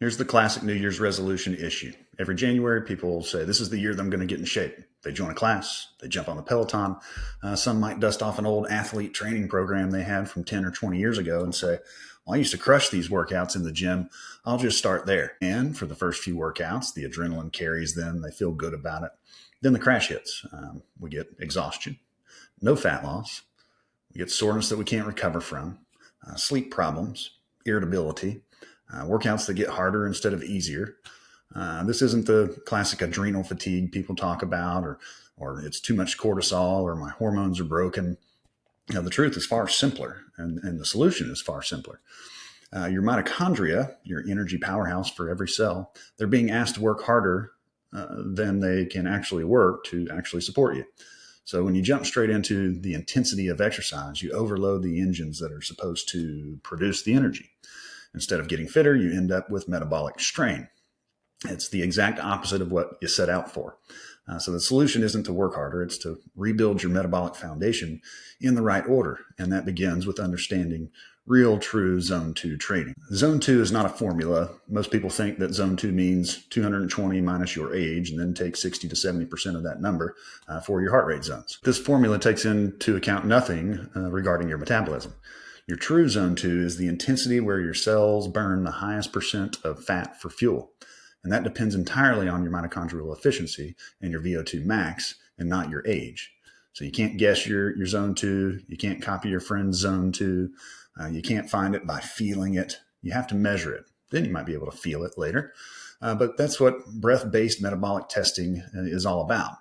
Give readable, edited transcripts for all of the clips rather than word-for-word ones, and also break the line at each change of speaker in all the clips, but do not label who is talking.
Here's the classic New Year's resolution issue. Every January, people will say, this is the year that I'm going to get in shape. They join a class, they jump on the Peloton. Some might dust off an old athlete training program they had from 10 or 20 years ago and say, well, I used to crush these workouts in the gym. I'll just start there. And for the first few workouts, the adrenaline carries them. They feel good about it. Then the crash hits. We get exhaustion, no fat loss. We get soreness that we can't recover from, sleep problems, irritability, workouts that get harder instead of easier. This isn't the classic adrenal fatigue people talk about, or it's too much cortisol, or my hormones are broken. The truth is far simpler, and the solution is far simpler. Your mitochondria, your energy powerhouse for every cell, they're being asked to work harder than they can actually work to actually support you. So when you jump straight into the intensity of exercise, you overload the engines that are supposed to produce the energy. Instead of getting fitter, you end up with metabolic strain. It's the exact opposite of what you set out for. So the solution isn't to work harder, it's to rebuild your metabolic foundation in the right order. And that begins with understanding real, true Zone 2 training. Zone 2 is not a formula. Most people think that Zone 2 means 220 minus your age, and then take 60 to 70% of that number for your heart rate zones. This formula takes into account nothing regarding your metabolism. Your true Zone 2 is the intensity where your cells burn the highest percent of fat for fuel. And that depends entirely on your mitochondrial efficiency and your VO2 max, and not your age. So you can't guess your Zone 2. You can't copy your friend's Zone 2. You can't find it by feeling it. You have to measure it. Then you might be able to feel it later. But that's what breath-based metabolic testing is all about.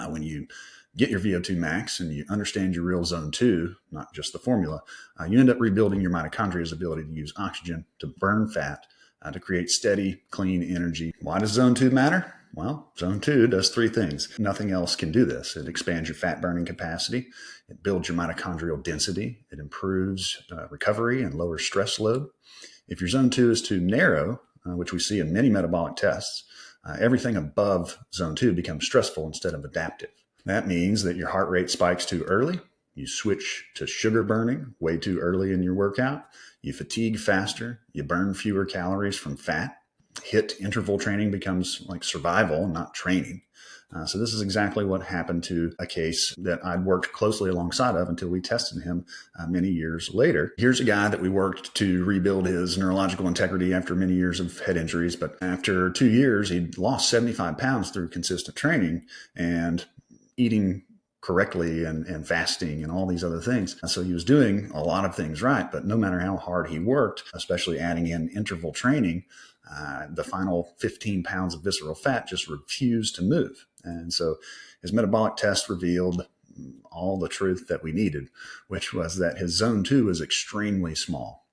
When you get your VO2 max and you understand your real Zone 2, not just the formula, you end up rebuilding your mitochondria's ability to use oxygen to burn fat, to create steady, clean energy. Why does Zone 2 matter? Well, Zone 2 does three things. Nothing else can do this. It expands your fat burning capacity. It builds your mitochondrial density. It improves recovery and lowers stress load. If your Zone 2 is too narrow, which we see in many metabolic tests, everything above Zone 2 becomes stressful instead of adaptive. That means that your heart rate spikes too early. You switch to sugar burning way too early in your workout. You fatigue faster. You burn fewer calories from fat. HIIT interval training becomes like survival, not training. So this is exactly what happened to a case that I'd worked closely alongside of until we tested him many years later. Here's a guy that we worked to rebuild his neurological integrity after many years of head injuries. But after 2 years, he'd lost 75 pounds through consistent training and eating correctly and fasting and all these other things. So he was doing a lot of things right, but no matter how hard he worked, especially adding in interval training, the final 15 pounds of visceral fat just refused to move. And so his metabolic test revealed all the truth that we needed, which was that his Zone 2 was extremely small.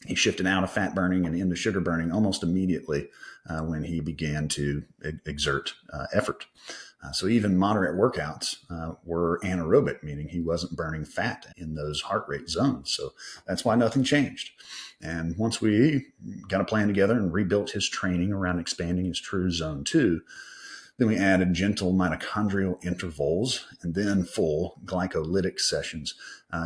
He shifted out of fat burning and into sugar burning almost immediately when he began to exert effort. So even moderate workouts were anaerobic, meaning he wasn't burning fat in those heart rate zones. So that's why nothing changed. And once we got a plan together and rebuilt his training around expanding his true Zone 2, then we added gentle mitochondrial intervals and then full glycolytic sessions.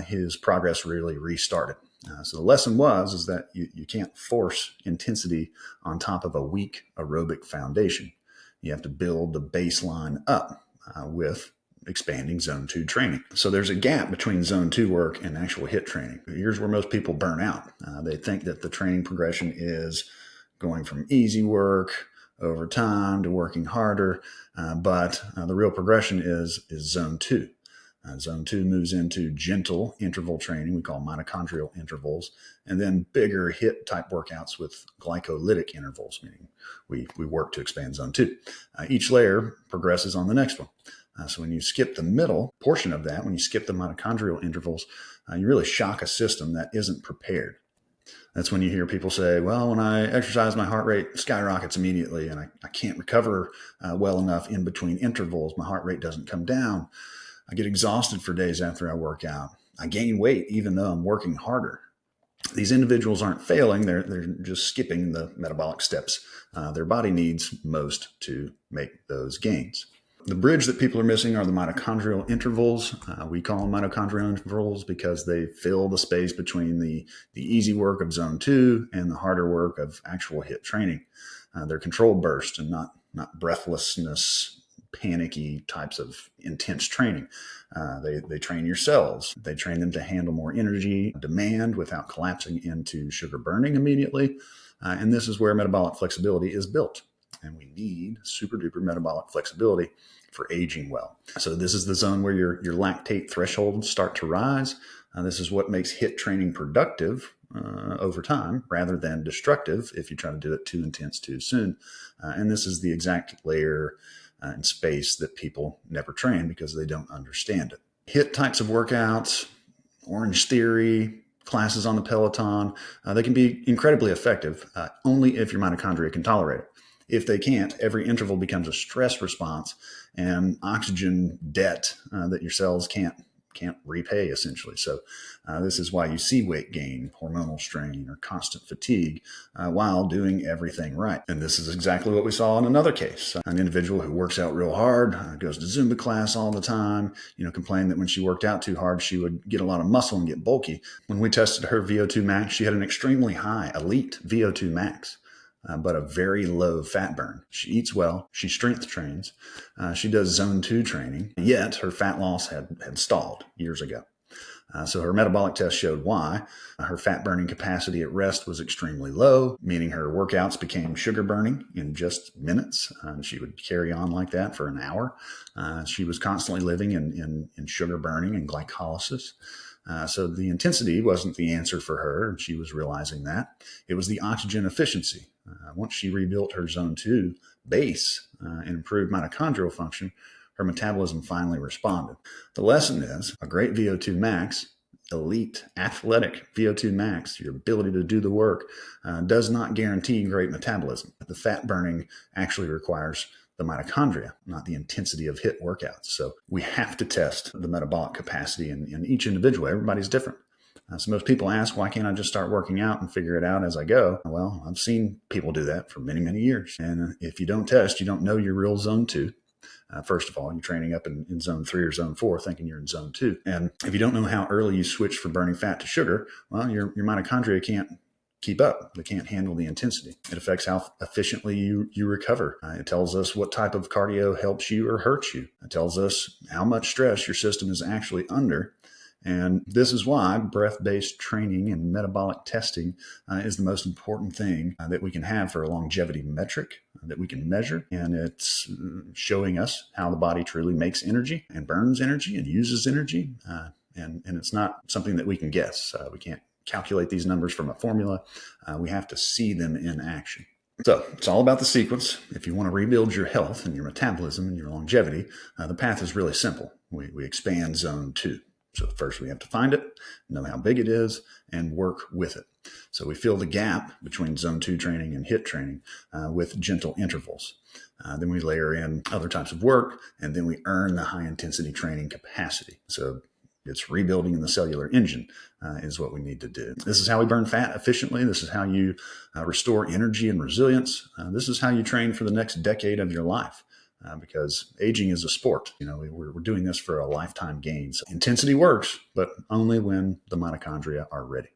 His progress really restarted. So the lesson is that you can't force intensity on top of a weak aerobic foundation. You have to build the baseline up with expanding Zone 2 training. So there's a gap between Zone 2 work and actual HIIT training. Here's where most people burn out. They think that the training progression is going from easy work over time to working harder, but the real progression is Zone 2. Zone 2 moves into gentle interval training, we call mitochondrial intervals, and then bigger HIIT type workouts with glycolytic intervals, meaning we work to expand Zone 2. Each layer progresses on the next one. So when you skip the middle portion of that, when you skip the mitochondrial intervals, you really shock a system that isn't prepared. That's when you hear people say, well, when I exercise, my heart rate skyrockets immediately, and I can't recover well enough in between intervals. My heart rate doesn't come down. I get exhausted for days after I work out. I gain weight even though I'm working harder. These individuals aren't failing. They're just skipping the metabolic steps their body needs most to make those gains. The bridge that people are missing are the mitochondrial intervals. We call them mitochondrial intervals because they fill the space between the easy work of zone 2 and the harder work of actual HIIT training. They're controlled bursts and not breathlessness, panicky types of intense training. They train your cells. They train them to handle more energy demand without collapsing into sugar burning immediately. And this is where metabolic flexibility is built. And we need super duper metabolic flexibility for aging well. So this is the zone where your lactate thresholds start to rise. This is what makes HIIT training productive over time rather than destructive if you try to do it too intense too soon. And this is the exact layer and space that people never train because they don't understand it. HIIT types of workouts, Orange Theory, classes on the Peloton, they can be incredibly effective only if your mitochondria can tolerate it. If they can't, every interval becomes a stress response and oxygen debt that your cells can't repay, essentially. So this is why you see weight gain, hormonal strain, or constant fatigue while doing everything right. And this is exactly what we saw in another case. An individual who works out real hard, goes to Zumba class all the time, complained that when she worked out too hard, she would get a lot of muscle and get bulky. When we tested her VO2 max, she had an extremely high, elite VO2 max. But a very low fat burn. She eats well. She strength trains. She does zone 2 training. Yet her fat loss had stalled years ago. So her metabolic test showed why. Her fat burning capacity at rest was extremely low, meaning her workouts became sugar burning in just minutes. She would carry on like that for an hour. She was constantly living in sugar burning and glycolysis. So the intensity wasn't the answer for her, and she was realizing that. It was the oxygen efficiency. Once she rebuilt her zone 2 base and improved mitochondrial function, her metabolism finally responded. The lesson is a great VO2 max, elite athletic VO2 max, your ability to do the work, does not guarantee great metabolism. The fat burning actually requires the mitochondria, not the intensity of HIIT workouts. So we have to test the metabolic capacity in each individual. Everybody's different. So most people ask, why can't I just start working out and figure it out as I go? Well, I've seen people do that for many, many years. And if you don't test, you don't know your real zone 2. First of all, you're training up in zone 3 or zone 4 thinking you're in zone 2. And if you don't know how early you switch from burning fat to sugar, well, your mitochondria can't keep up. They can't handle the intensity. It affects how efficiently you recover. It tells us what type of cardio helps you or hurts you. It tells us how much stress your system is actually under. And this is why breath-based training and metabolic testing is the most important thing that we can have for a longevity metric that we can measure. And it's showing us how the body truly makes energy and burns energy and uses energy. And it's not something that we can guess. We can't calculate these numbers from a formula. We have to see them in action. So it's all about the sequence. If you want to rebuild your health and your metabolism and your longevity, the path is really simple. We expand zone 2. So first we have to find it, know how big it is, and work with it. So we fill the gap between zone 2 training and HIIT training with gentle intervals. Then we layer in other types of work, and then we earn the high intensity training capacity. So it's rebuilding in the cellular engine is what we need to do. This is how we burn fat efficiently. This is how you restore energy and resilience. This is how you train for the next decade of your life. Because aging is a sport. We're doing this for a lifetime gain. So intensity works, but only when the mitochondria are ready.